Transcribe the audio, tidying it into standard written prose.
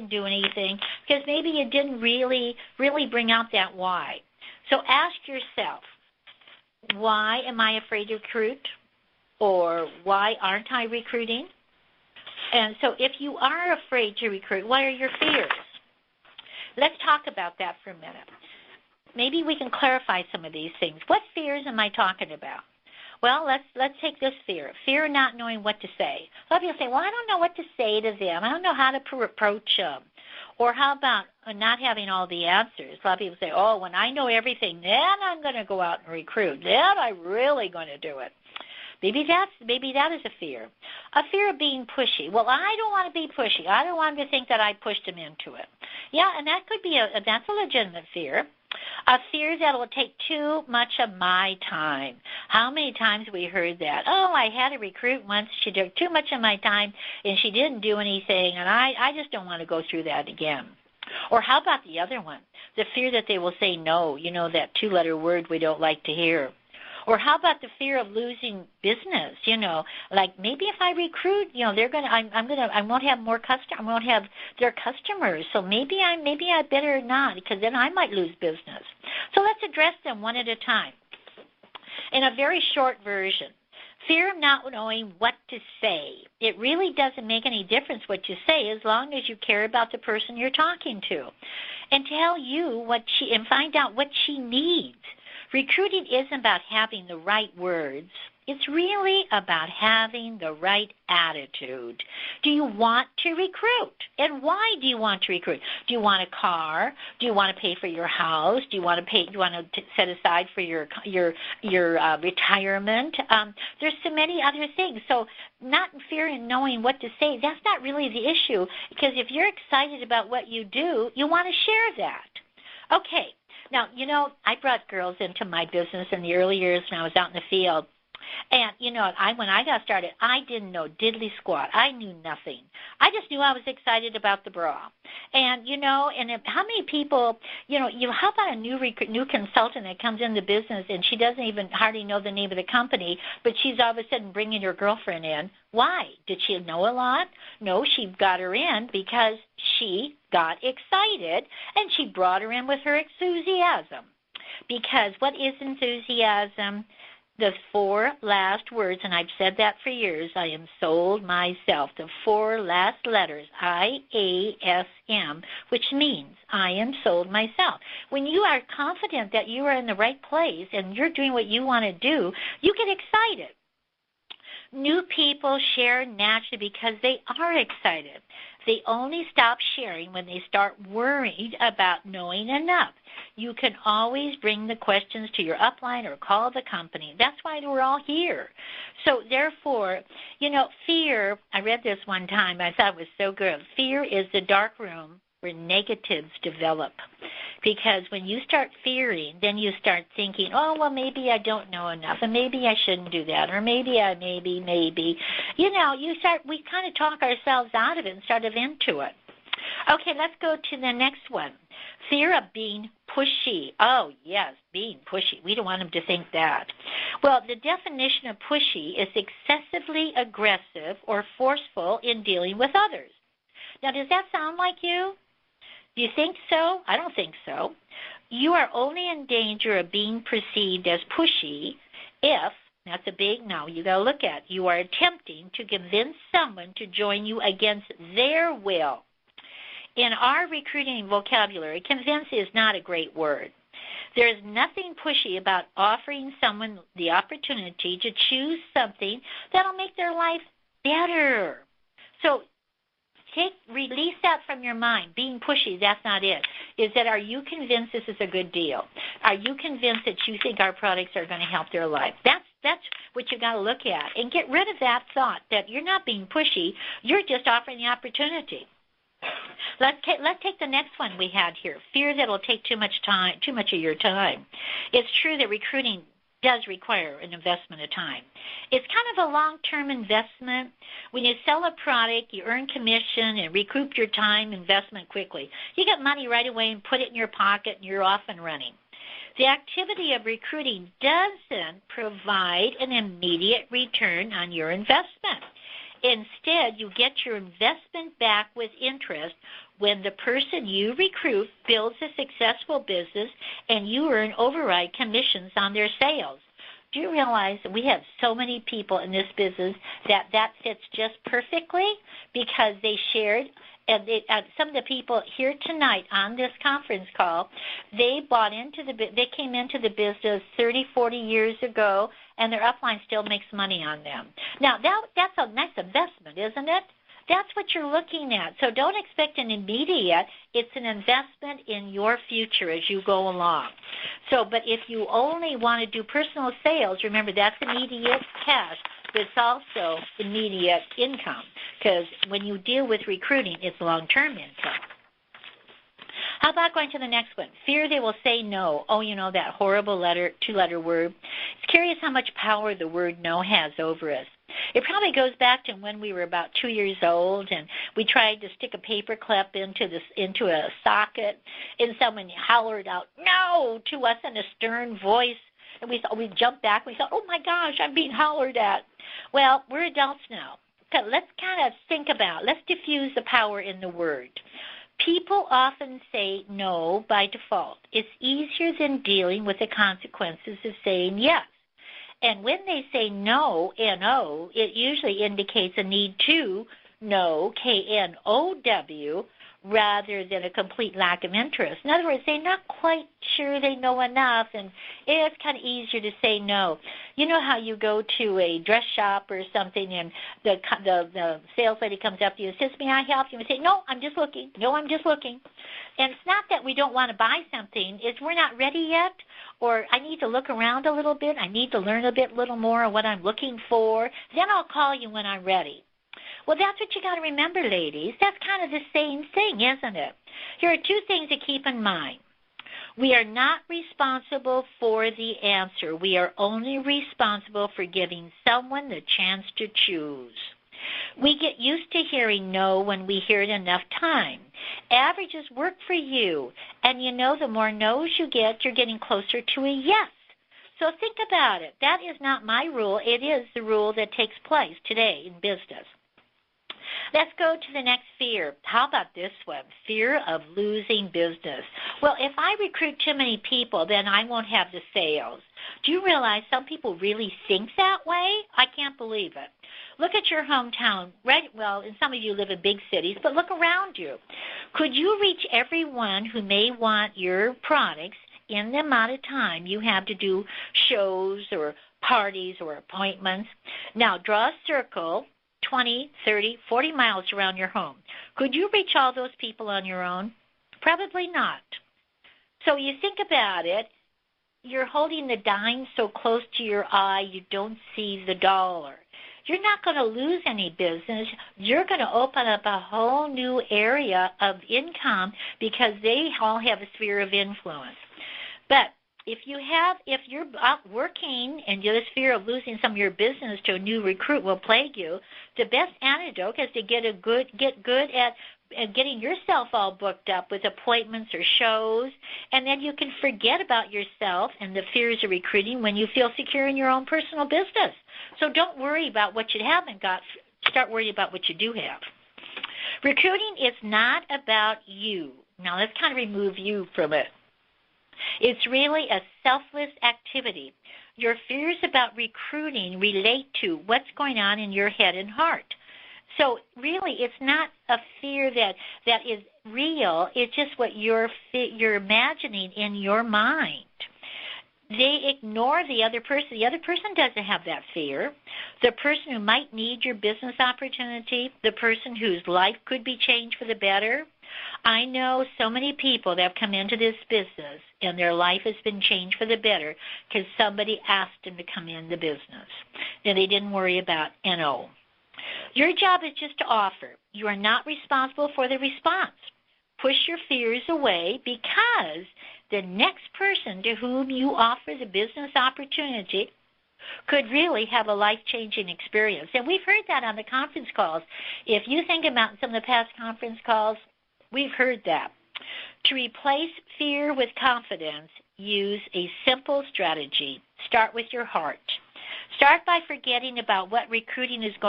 do anything because maybe you didn't really bring out that why. So ask yourself, why am I afraid to recruit? Or why aren't I recruiting? And so if you are afraid to recruit, what are your fears? Let's talk about that for a minute. Maybe we can clarify some of these things. What fears am I talking about? Well, let's take this fear. Fear of not knowing what to say. A lot of people say, well, I don't know what to say to them. I don't know how to approach them. Or how about not having all the answers? A lot of people say, oh, when I know everything, then I'm going to go out and recruit. Then I'm really going to do it. Maybe that is a fear of being pushy. Well, I don't want to be pushy. I don't want them to think that I pushed them into it. Yeah, and that could be that's a legitimate fear. A fear that it will take too much of my time. How many times we heard that? Oh, I had a recruit once. She took too much of my time, and she didn't do anything, and I just don't want to go through that again. Or how about the other one? The fear that they will say no, that two-letter word we don't like to hear. Or how about the fear of losing business? Like maybe if I recruit, I won't have more customers. I won't have their customers. So maybe I better not, because then I might lose business. So let's address them one at a time. In a very short version, fear of not knowing what to say. It really doesn't make any difference what you say as long as you care about the person you're talking to, and tell you and find out what she needs. Recruiting isn't about having the right words. It's really about having the right attitude. Do you want to recruit? And why do you want to recruit? Do you want a car? Do you want to pay for your house? Do you want to set aside for your retirement? There's so many other things. So not fearing knowing what to say, that's not really the issue, because if you're excited about what you do, you want to share that. Okay. Now, I brought girls into my business in the early years when I was out in the field. And, when I got started, I didn't know diddly squat. I knew nothing. I just knew I was excited about the bra. And, how many people, how about a new consultant that comes in the business and she doesn't even hardly know the name of the company, but she's all of a sudden bringing her girlfriend in. Why? Did she know a lot? No, she got her in because she got excited, and she brought her in with her enthusiasm. Because what is enthusiasm? The four last words, and I've said that for years, I am sold myself. The four last letters, IASM, which means I am sold myself. When you are confident that you are in the right place and you're doing what you want to do, you get excited. New people share naturally because they are excited. They only stop sharing when they start worried about knowing enough. You can always bring the questions to your upline or call the company. That's why we're all here. So therefore, fear, I read this one time. I thought it was so good. Fear is the dark room where negatives develop. Because when you start fearing, then you start thinking, oh, well, maybe I don't know enough, and maybe I shouldn't do that, or maybe. We kind of talk ourselves out of it instead of into it. Okay, let's go to the next one. Fear of being pushy. Oh, yes, being pushy. We don't want them to think that. Well, the definition of pushy is excessively aggressive or forceful in dealing with others. Now, does that sound like you? Do you think so? I don't think so. You are only in danger of being perceived as pushy if, that's a big no, you got to look at, you are attempting to convince someone to join you against their will. In our recruiting vocabulary, convince is not a great word. There is nothing pushy about offering someone the opportunity to choose something that will make their life better. So release that from your mind. Being pushy, that's not it. Is that, are you convinced this is a good deal? Are you convinced that you think our products are going to help their life? That's what you got to look at. And get rid of that thought that you're not being pushy. You're just offering the opportunity. Let's take the next one we had here. Fear that it'll take too much of your time. It's true that recruiting does require an investment of time. It's kind of a long-term investment. When you sell a product, you earn commission and recoup your time investment quickly. You get money right away and put it in your pocket, and you're off and running. The activity of recruiting doesn't provide an immediate return on your investment. Instead, you get your investment back with interest when the person you recruit builds a successful business and you earn override commissions on their sales. Do you realize that we have so many people in this business that fits just perfectly because they shared, and some of the people here tonight on this conference call, they came into the business 30, 40 years ago, and their upline still makes money on them. Now, that's a nice investment, isn't it? That's what you're looking at. So don't expect an immediate. It's an investment in your future as you go along. But if you only want to do personal sales, remember that's immediate cash, but it's also immediate income, because when you deal with recruiting, it's long-term income. How about going to the next one? Fear they will say no. Oh, that horrible two-letter word. It's curious how much power the word no has over us. It probably goes back to when we were about 2 years old and we tried to stick a paper clip into a socket, and someone hollered out no to us in a stern voice, and we jumped back. We thought, oh my gosh, I'm being hollered at. Well, we're adults now. So let's kind of think about, let's diffuse the power in the word. People often say no by default. It's easier than dealing with the consequences of saying yes. And when they say no, N-O, it usually indicates a need to know, K-N-O-W, rather than a complete lack of interest. In other words, they're not quite sure they know enough, and it's kind of easier to say no. You know how you go to a dress shop or something, and the sales lady comes up to you and says, may I help you? And you say, no, I'm just looking. No, I'm just looking. And it's not that we don't want to buy something. It's we're not ready yet, or I need to look around a little bit. I need to learn a little more of what I'm looking for. Then I'll call you when I'm ready. Well, that's what you got to remember, ladies. That's kind of the same thing, isn't it? Here are two things to keep in mind. We are not responsible for the answer. We are only responsible for giving someone the chance to choose. We get used to hearing no when we hear it enough time. Averages work for you, and the more no's you get, you're getting closer to a yes. So think about it. That is not my rule. It is the rule that takes place today in business. Let's go to the next fear. How about this one? Fear of losing business. Well, if I recruit too many people, then I won't have the sales. Do you realize some people really think that way? I can't believe it. Look at your hometown. Well, and some of you live in big cities, but look around you. Could you reach everyone who may want your products in the amount of time you have to do shows or parties or appointments? Now, draw a circle 20, 30, 40 miles around your home. Could you reach all those people on your own? Probably not. So you think about it, you're holding the dime so close to your eye you don't see the dollar. You're not going to lose any business. You're going to open up a whole new area of income because they all have a sphere of influence. But if you're out working and the fear of losing some of your business to a new recruit will plague you, the best antidote is to get good at getting yourself all booked up with appointments or shows, and then you can forget about yourself and the fears of recruiting when you feel secure in your own personal business. So don't worry about what you haven't got. Start worrying about what you do have. Recruiting is not about you. Now let's kind of remove you from it. It's really a selfless activity. Your fears about recruiting relate to what's going on in your head and heart. So really, it's not a fear that is real. It's just what you're imagining in your mind. They ignore the other person. The other person doesn't have that fear. The person who might need your business opportunity, the person whose life could be changed for the better. I know so many people that have come into this business and their life has been changed for the better because somebody asked them to come in the business. And they didn't worry about NO. Your job is just to offer. You are not responsible for the response. Push your fears away because the next person to whom you offer the business opportunity could really have a life-changing experience. And we've heard that on the conference calls. If you think about some of the past conference calls, we've heard that. To replace fear with confidence, use a simple strategy. Start with your heart. Start by forgetting about what recruiting is going